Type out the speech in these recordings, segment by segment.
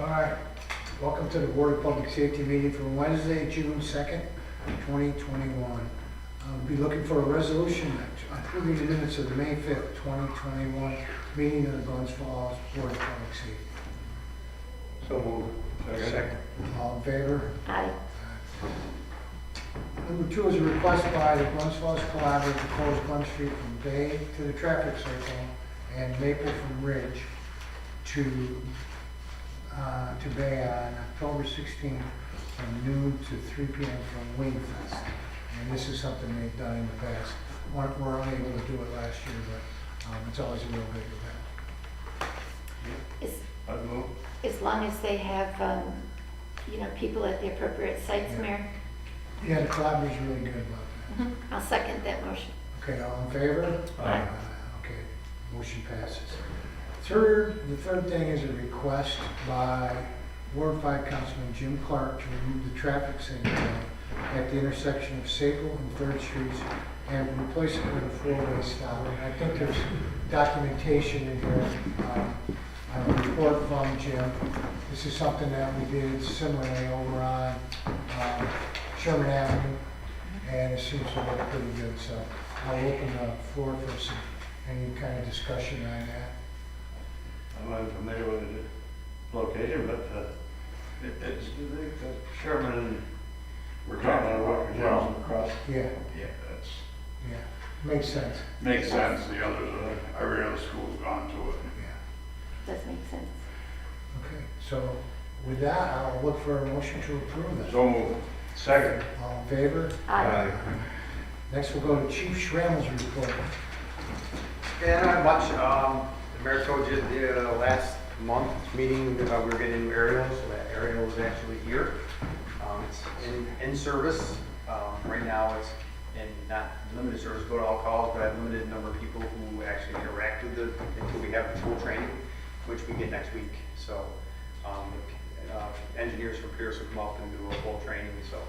All right, welcome to the Board of Public Safety meeting for Wednesday, June 2nd, 2021. I'll be looking for a resolution approving the minutes of the May 5th, 2021 meeting of the Glens Board of Public Safety. So moved. Second. All in favor? Aye. Number 2 is a request by the Glens Collaborative to close Glen Street from Bay to the traffic circle and Maple from Ridge to Bay on October 16th from noon to 3 p.m. from Wingfest. And this is something they've done in the past. We're unable to do it last year, but it's always a real big event. I'd move. As long as they have, people at the appropriate sites, Yeah. Mayor. Yeah, the collaborative's really good about that. I'll second that motion. Okay, all in favor? Aye. Okay, motion passes. The third thing is a request by Ward 5 Councilman Jim Clark to remove the traffic signal at the intersection of Saple and 3rd Streets and replace it with a four-way stop. And I think there's documentation in here on a report from Jim. This is something that we did similarly over on Sherman Avenue, and it seems to work pretty good. So I'll open the floor for any kind of discussion on that. I'm unfamiliar with the location, but it's Sherman and we're talking about what Well, across. Yeah, Yeah, that's, yeah, makes sense. makes sense. The others, every other school's gone to it. Yeah. Does make sense. Okay, so with that, I'll look for a motion to approve that. So moved. Second. All in favor? Aye. Next, we'll go to Chief Schrammel's report. Yeah, not much. The mayor told you the last month meeting we were getting new aerials, so that aerial is actually here. It's in service. Right now it's in not limited service, go to all calls, but I have a limited number of people who actually interact with it until we have the full training, which we get next week. So engineers from Pierce will come up and do a full training. So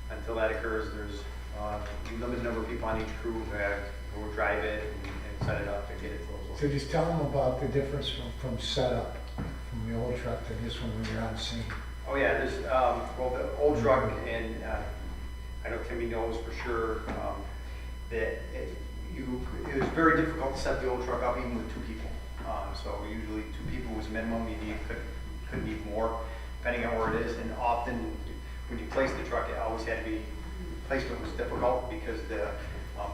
until that occurs, there's a limited number of people on each crew who will drive it and set it up and get it closed. So just tell them about the difference from setup from the old truck to this one when you're on scene. Oh yeah, there's, well, the old truck, and I know Timmy knows for sure that it was very difficult to set the old truck up even with 2 people. So usually 2 people was minimum, you couldn't need more, depending on where it is. And often when you place the truck, it always had to be, placement was difficult because the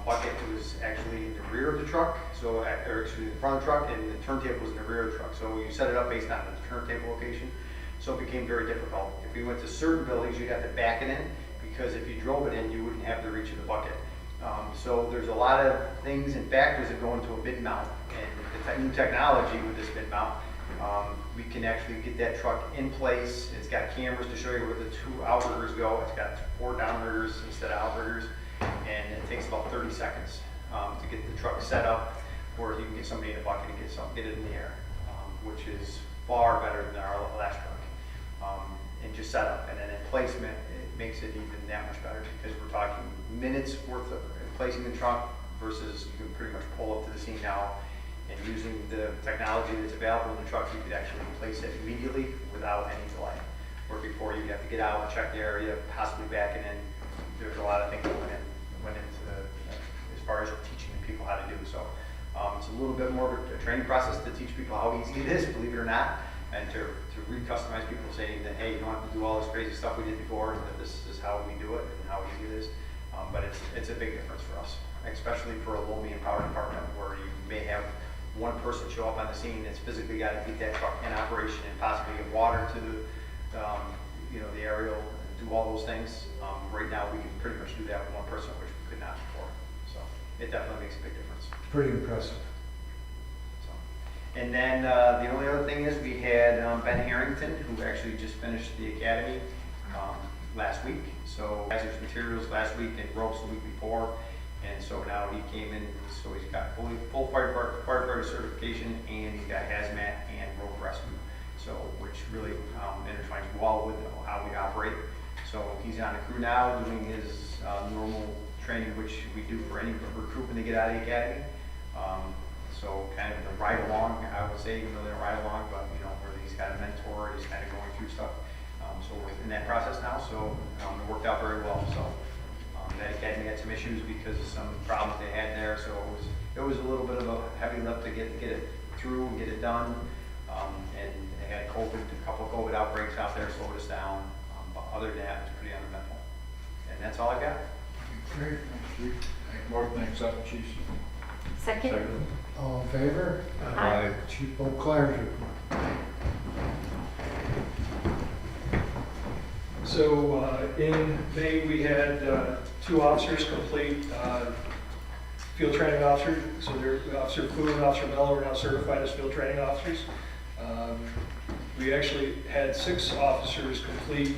bucket was actually in the rear of the truck, so, or excuse me, the front of the truck, and the turntable was in the rear of the truck. So you set it up based on the turntable location. So it became very difficult. If you went to certain buildings, you'd have to back it in, because if you drove it in, you wouldn't have the reach of the bucket. So there's a lot of things and factors that go into a bid mount, and the new technology with this bid mount, we can actually get that truck in place. It's got cameras to show you where the 2 outriggers go. It's got 4 downriggers instead of outriggers, and it takes about 30 seconds to get the truck set up, where you can get somebody in a bucket and get it in the air, which is far better than our last truck. And just set up, and then in placement, it makes it even that much better, because we're talking minutes worth of placing the truck versus you can pretty much pull up to the scene now, and using the technology that's available in the truck, you could actually place it immediately without any delay. Where before you'd have to get out and check the area, possibly back it in. There's a lot of things that went into as far as teaching people how to do. So it's a little bit more of a training process to teach people how easy it is, believe it or not, and to re-customize people, saying that, hey, you don't have to do all this crazy stuff we did before, that this is how we do it and how easy it is. But it's a big difference for us, especially for a low medium power department, where you may have one person show up on the scene that's physically got to get that truck in operation and possibly get water to the the aerial, and do all those things. Right now we can pretty much do that with one person, which we could not before. So it definitely makes a big difference. Pretty impressive. And then the only other thing is we had Ben Harrington, who actually just finished the academy last week. So hazardous materials last week and ropes the week before. And so now he came in, so he's got full firefighter certification, and he's got hazmat and rope rescue. So which really intertwines well with how we operate. So he's on the crew now doing his normal training, which we do for any recruit when they get out of the academy. So kind of the ride along, I would say, even though they don't ride along, but, you know, where he's got a mentor, he's kind of going through stuff. So we're in that process now, so it worked out very well. So that academy had some issues because of some problems they had there, so it was a little bit of a heavy lift to get it through and get it done. And they had a couple of COVID outbreaks out there, slowed us down. But other than that, it was pretty uneventful. And that's all I got. Great. Thanks, Chief. More thanks, up, Chief. Second? All in favor? Aye. Chief Beauclair's report. So in May, we had 2 officers complete field training officers. So they're Officer Fu and Officer Mello are now certified as field training officers. We actually had 6 officers complete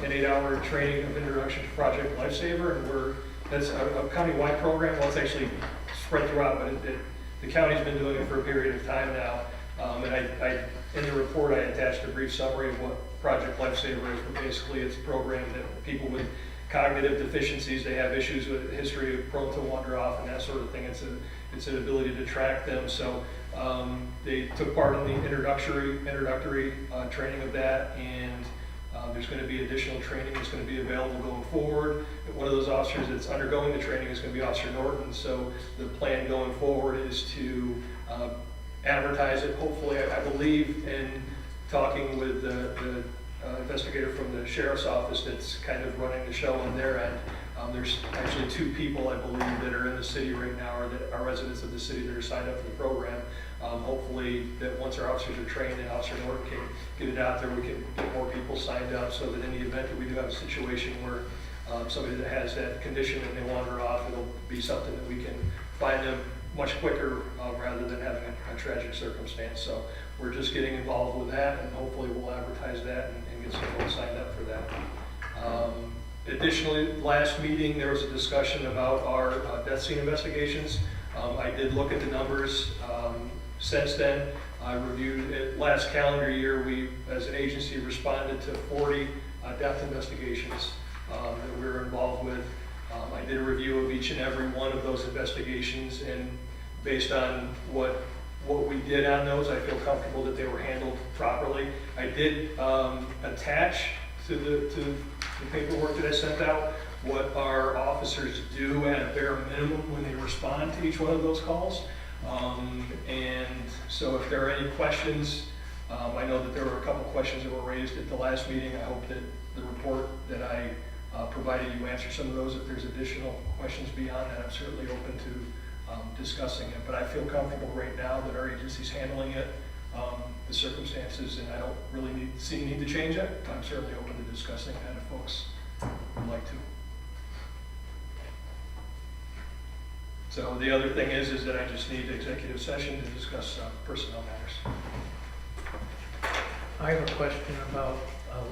an 8-hour training of introduction to Project Lifesaver, and that's a county-wide program. Well, it's actually spread throughout, but the county's been doing it for a period of time now. And I in the report, I attached a brief summary of what Project Lifesaver is, but basically it's a program that people with cognitive deficiencies, they have issues with history of prone to wander off and that sort of thing. It's an ability to track them. So they took part in the introductory training of that, and there's going to be additional training that's going to be available going forward. One of those officers that's undergoing the training is going to be Officer Norton. So the plan going forward is to advertise it. Hopefully, I believe in talking with the investigator from the sheriff's office that's kind of running the show on their end. There's actually 2 people, I believe, that are in the city right now, or that are residents of the city that are signed up for the program. Hopefully, that once our officers are trained and Officer Norton can get it out there, we can get more people signed up, so that in the event that we do have a situation where somebody that has that condition and they wander off, it'll be something that we can find them much quicker rather than having a tragic circumstance. So we're just getting involved with that, and hopefully we'll advertise that and get some folks signed up for that. Additionally, last meeting there was a discussion about our death scene investigations. I did look at the numbers since then. I reviewed it. Last calendar year, we as an agency responded to 40 death investigations that we were involved with. I did a review of each and every one of those investigations, and based on what we did on those, I feel comfortable that they were handled properly. I did attach to the paperwork that I sent out what our officers do at a bare minimum when they respond to each one of those calls. And so if there are any questions, I know that there were a couple questions that were raised at the last meeting. I hope that the report that I provided you answer some of those. If there's additional questions beyond that, I'm certainly open to discussing it. But I feel comfortable right now that our agency's handling it, the circumstances, and I don't really need to change it. I'm certainly open to discussing that if folks would like to. So the other thing is that I just need executive session to discuss personnel matters. I have a question about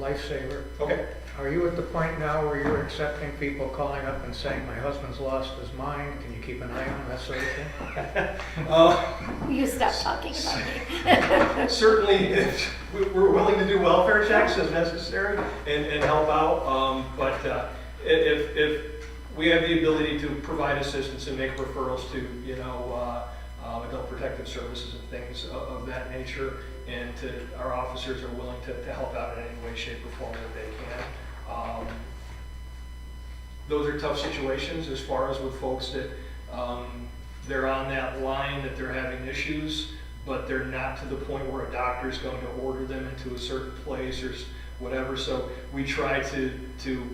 Lifesaver. Okay. Are you at the point now where you're accepting people calling up and saying, my husband's lost his mind, can you keep an eye on him, that sort of thing? You stop talking about me. Certainly, if we're willing to do welfare checks as necessary and help out, but if we have the ability to provide assistance and make referrals to, adult protective services and things of that nature, and our officers are willing to help out in any way, shape, or form that they can. Those are tough situations as far as with folks that they're on that line that they're having issues, but they're not to the point where a doctor is going to order them into a certain place or whatever. So we try to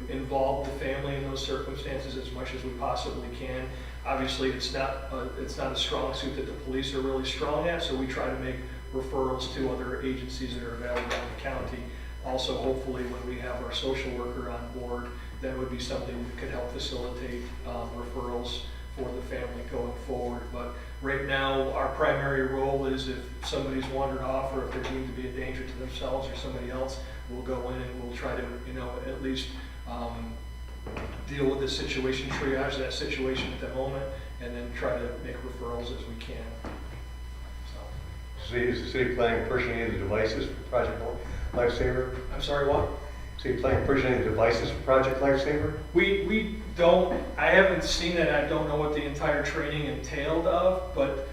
involve the family in those circumstances as much as we possibly can. Obviously, it's not a strong suit that the police are really strong at, so we try to make referrals to other agencies that are available in the county. Also, hopefully, when we have our social worker on board, that would be something that could help facilitate referrals for the family going forward. But right now, our primary role is if somebody's wandered off or if they're deemed to be a danger to themselves or somebody else, we'll go in and we'll try to, at least deal with the situation, triage that situation at the moment, and then try to make referrals as we can. So is the city planning purchasing any devices for Project Lifesaver? I'm sorry, what? City planning purchasing any devices for Project Lifesaver? We don't, I haven't seen it, I don't know what the entire training entailed of, but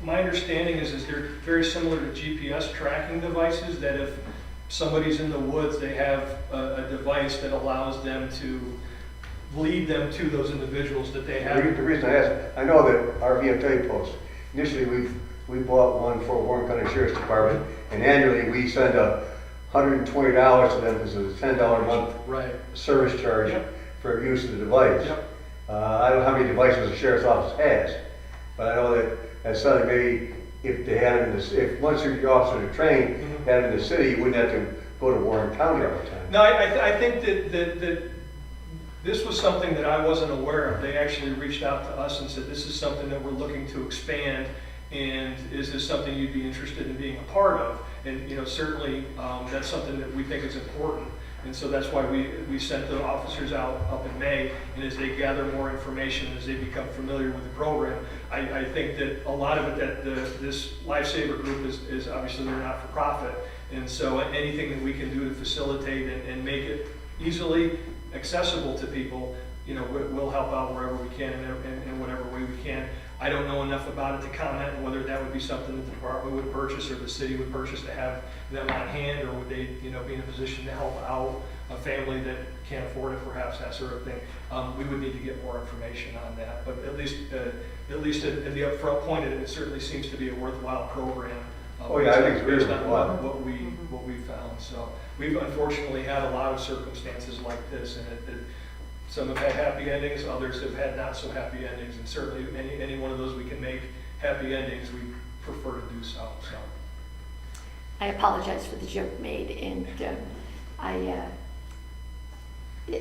My understanding is they're very similar to GPS tracking devices, that if somebody's in the woods, they have a device that allows them to lead them to those individuals that they have. The reason I ask, I know that our VFW posts, initially we bought one for Warren County Sheriff's Department, and annually we send $120 to them as a $10 a month Right. service charge Yep. for use of the device. Yep. I don't know how many devices the sheriff's office has, but I know that as something maybe if they had it in the, if once your officers are trained, Mhm. had it in the city, you wouldn't have to go to Warren County all the time. No, I think that this was something that I wasn't aware of. They actually reached out to us and said, this is something that we're looking to expand, and is this something you'd be interested in being a part of? And, you know, certainly, that's something that we think is important. And so that's why we sent the officers out up in May, and as they gather more information, as they become familiar with the program, I think that a lot of it, that this Lifesaver group is obviously they're not for profit. And so anything that we can do to facilitate and make it easily accessible to people, you know, we'll help out wherever we can and in whatever way we can. I don't know enough about it to comment on whether that would be something that the department would purchase or the city would purchase to have them on hand, or would they, you know, be in a position to help out a family that can't afford it, perhaps, that sort of thing. We would need to get more information on that, but at least at the upfront point, it certainly seems to be a worthwhile program. Oh, yeah, I think it's based really on worthwhile. what we found. So we've unfortunately had a lot of circumstances like this, and some have had happy endings, others have had not so happy endings, and certainly any one of those we can make happy endings, we prefer to do so. So I apologize for the joke made, and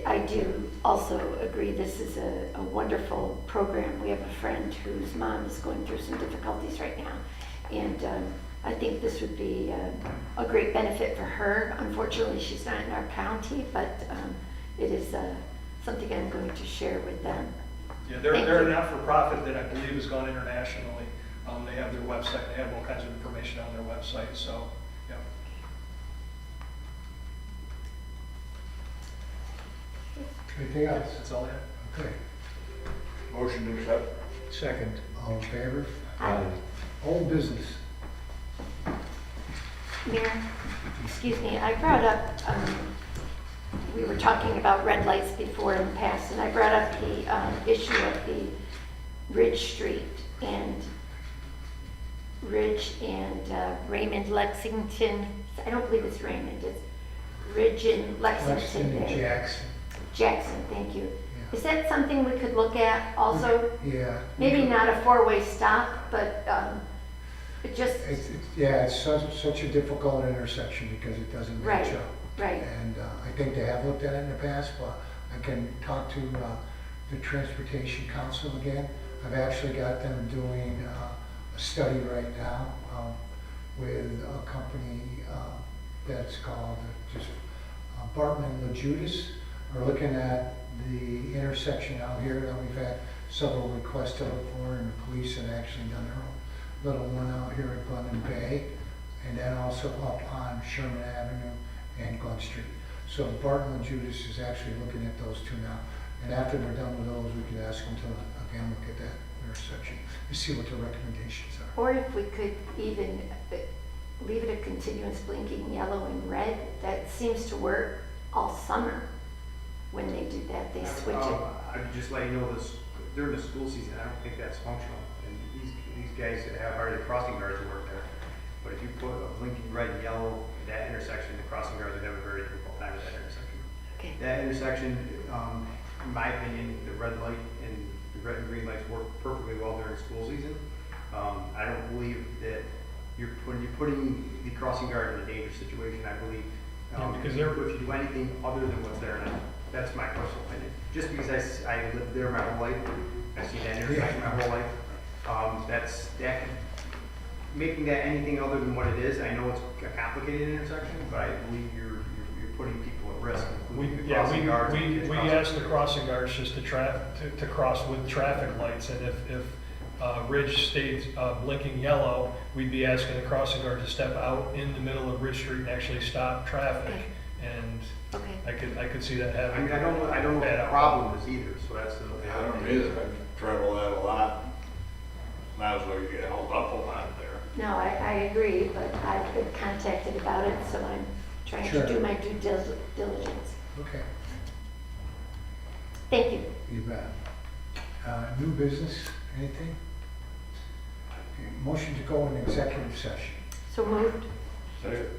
I do also agree this is a wonderful program. We have a friend whose mom is going through some difficulties right now, and I think this would be a great benefit for her. Unfortunately, she's not in our county, but it is something I'm going to share with them. yeah, Thank they're you. a not-for-profit that I believe has gone internationally. They have their website, they have all kinds of information on their website, so, yeah. Anything else? That's all I have. Okay. Motion to accept. Second. All in favor? Aye. Old business. Mayor, excuse me, I brought up, we were talking about red lights before in the past, and I brought up the issue of the Ridge Street and Raymond Lexington. I don't believe it's Raymond, it's Ridge and Lexington Lexington and there. Jackson. Jackson, thank you. Yeah. Is that something we could look at also? Yeah. Maybe not a four-way stop, but it just, It's such a difficult intersection because it doesn't match Right. up. right. And I think they have looked at it in the past, but I can talk to the Transportation Council again. I've actually got them doing a study right now with a company that's called just Barton and LaJudas. We're looking at the intersection out here that we've had several requests to look for, and the police have actually done their own little one out here at Glen Bay, and then also up on Sherman Avenue and Glen Street. So Barton and Judas is actually looking at those two now. And after they're done with those, we could ask them to, again, look at that intersection to see what the recommendations are. Or if we could even leave it a continuous blinking yellow and red, that seems to work all summer when they do that, they switch it. I'd just let you know this, during the school season, I don't think that's functional. And these guys that have already crossing guards who work there. But if you put a blinking red and yellow at that intersection, the crossing guards would have a very difficult time at that intersection. Okay, That intersection, in my opinion, the red light and the red and green lights work perfectly well during school season. I don't believe that when you're putting the crossing guard in a dangerous situation, I believe, Yeah, because if you do anything other than what's there now, that's my personal opinion. Just because I lived there my whole life, I've seen that intersection my whole life, making that anything other than what it is, I know it's a complicated intersection, but I believe you're putting people at risk. including the crossing guards and kids We crossing. asked the crossing guards just to cross with traffic lights, and if Ridge stayed blinking yellow, we'd be asking the crossing guard to step out in the middle of Ridge Street and actually stop traffic. Okay. And okay. I could see that I happening. mean, I don't know what Bad the outcome. problem is either, so that's the. I don't either, I travel that a lot. Might as well you get held up on that there. No, I agree, but I've been contacted about it, so I'm trying Sure. to do my due diligence. Okay, Thank you. you bet. New business, anything? Okay, motion to go in executive session. So moved. Second.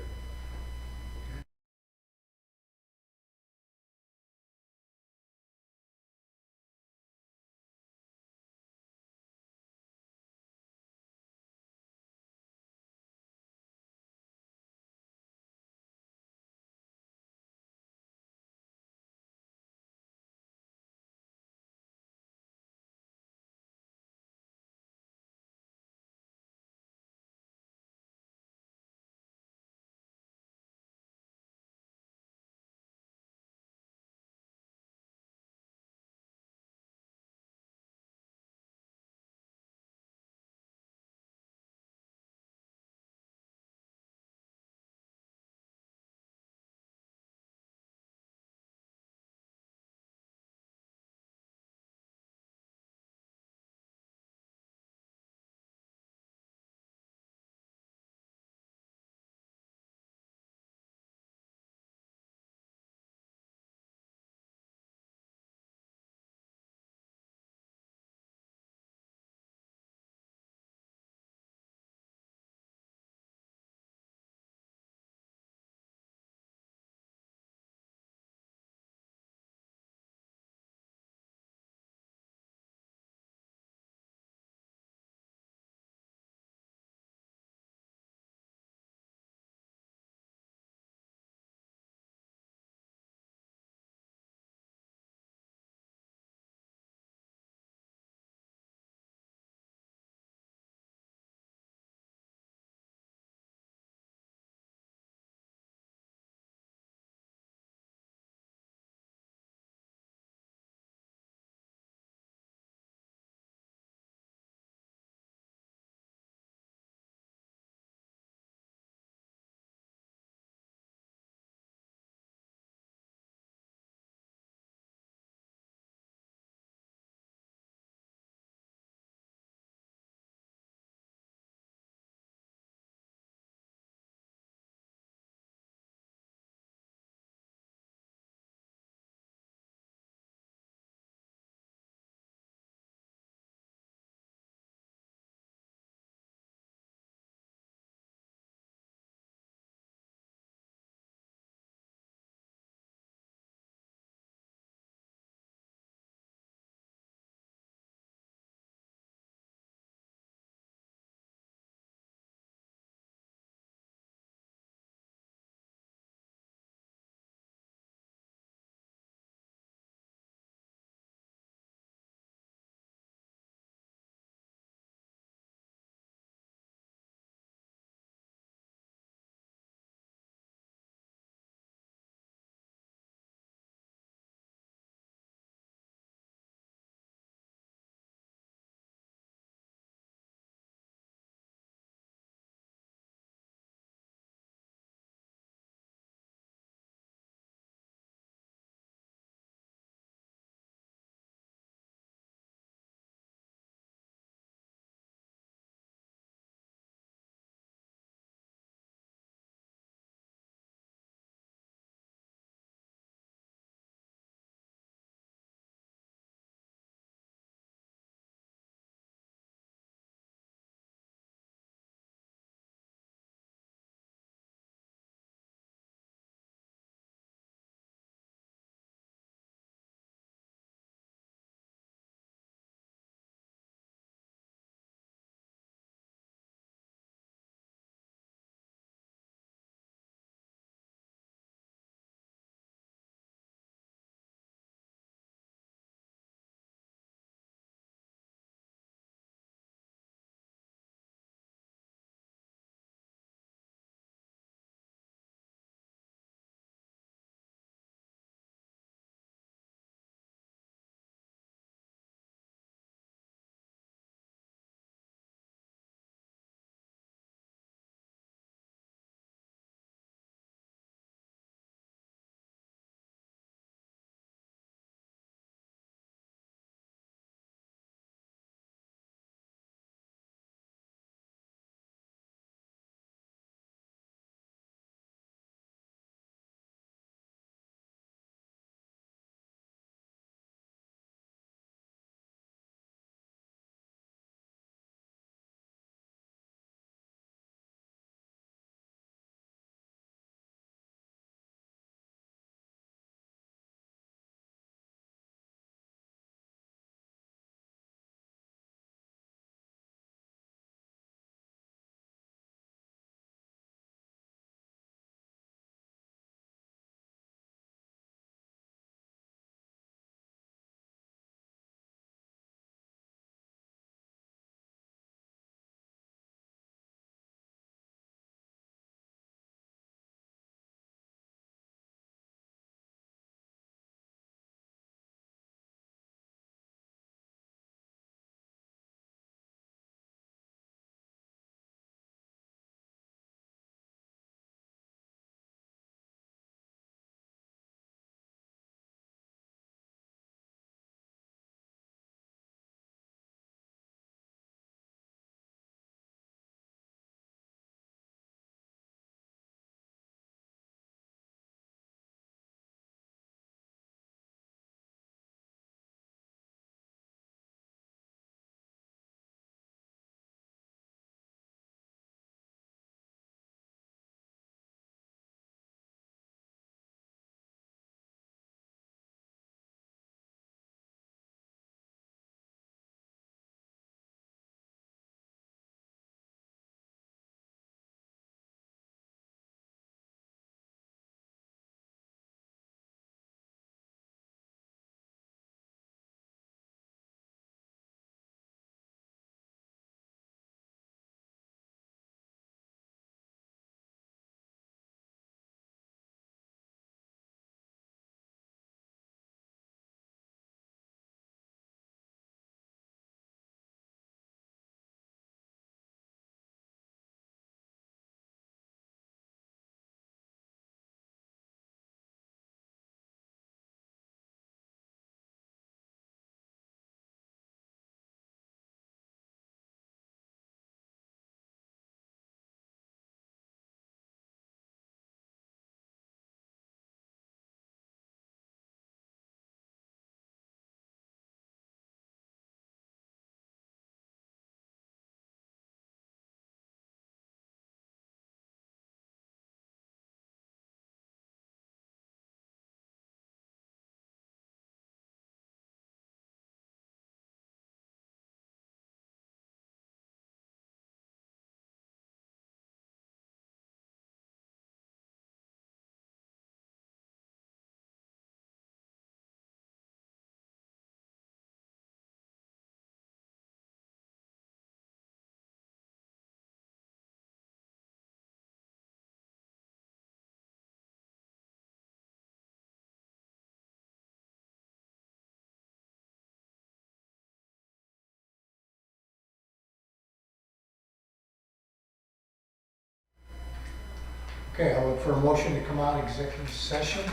Okay, I'll look for a motion to come out of executive session.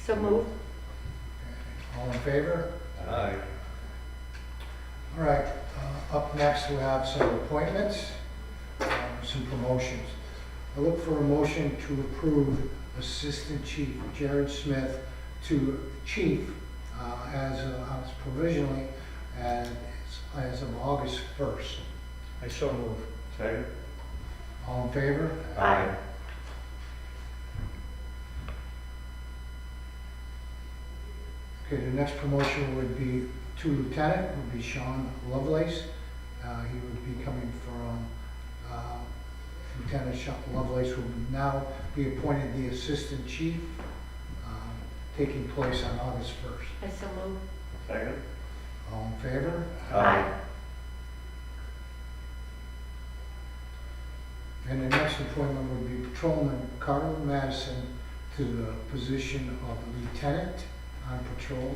So move. All in favor? Aye. All right, up next we have some appointments, some promotions. I look for a motion to approve Assistant Chief Jared Smith to Chief as provisionally as of August 1st. I so move. Second? All in favor? Aye. Okay, the next promotion would be to lieutenant, would be Sean Lovelace. He would be coming from, Lieutenant Sean Lovelace will now be appointed the assistant chief, taking place on August 1st. I so move. Second? All in favor? Aye. And the next appointment would be Patrolman Carl Madison to the position of lieutenant on patrol.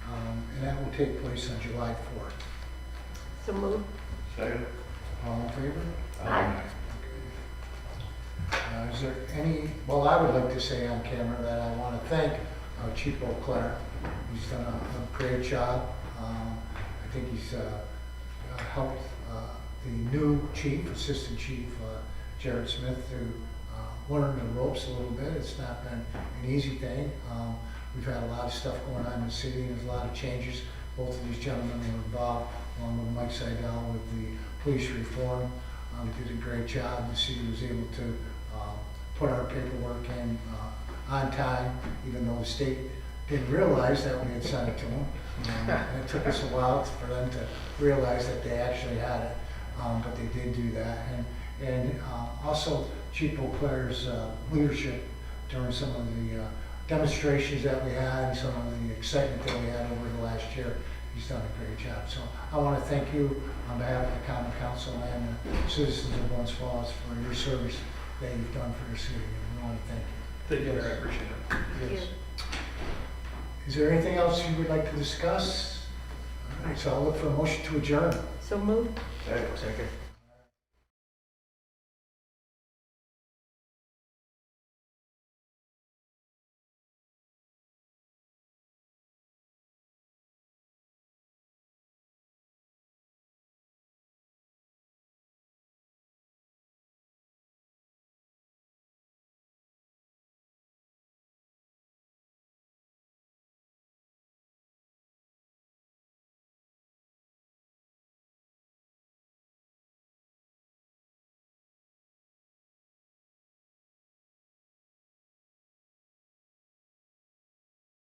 And that will take place on July 4th. So move. Second? All in favor? Aye. Is there any, well, I would like to say on camera that I want to thank Chief O'Clair. He's done a great job. I think he's helped the new chief, assistant chief, Jared Smith, to learn the ropes a little bit. It's not been an easy thing. We've had a lot of stuff going on in the city, and there's a lot of changes. Both of these gentlemen were involved, along with Mike Seidel, with the police reform. Did a great job. The city was able to put our paperwork in on time, even though the state didn't realize that we had sent it to them. And it took us a while for them to realize that they actually had it, but they did do that. And also Chief O'Clair's leadership during some of the demonstrations that we had, and some of the excitement that we had over the last year. He's done a great job. So I want to thank you on behalf of the Common Council and the citizens of Glens Falls for your service that you've done for your city. And we want to thank you. Thank you, Mayor, I appreciate it. Thank you. Is there anything else you would like to discuss? All right, so I'll look for a motion to adjourn. So move. Second? Second.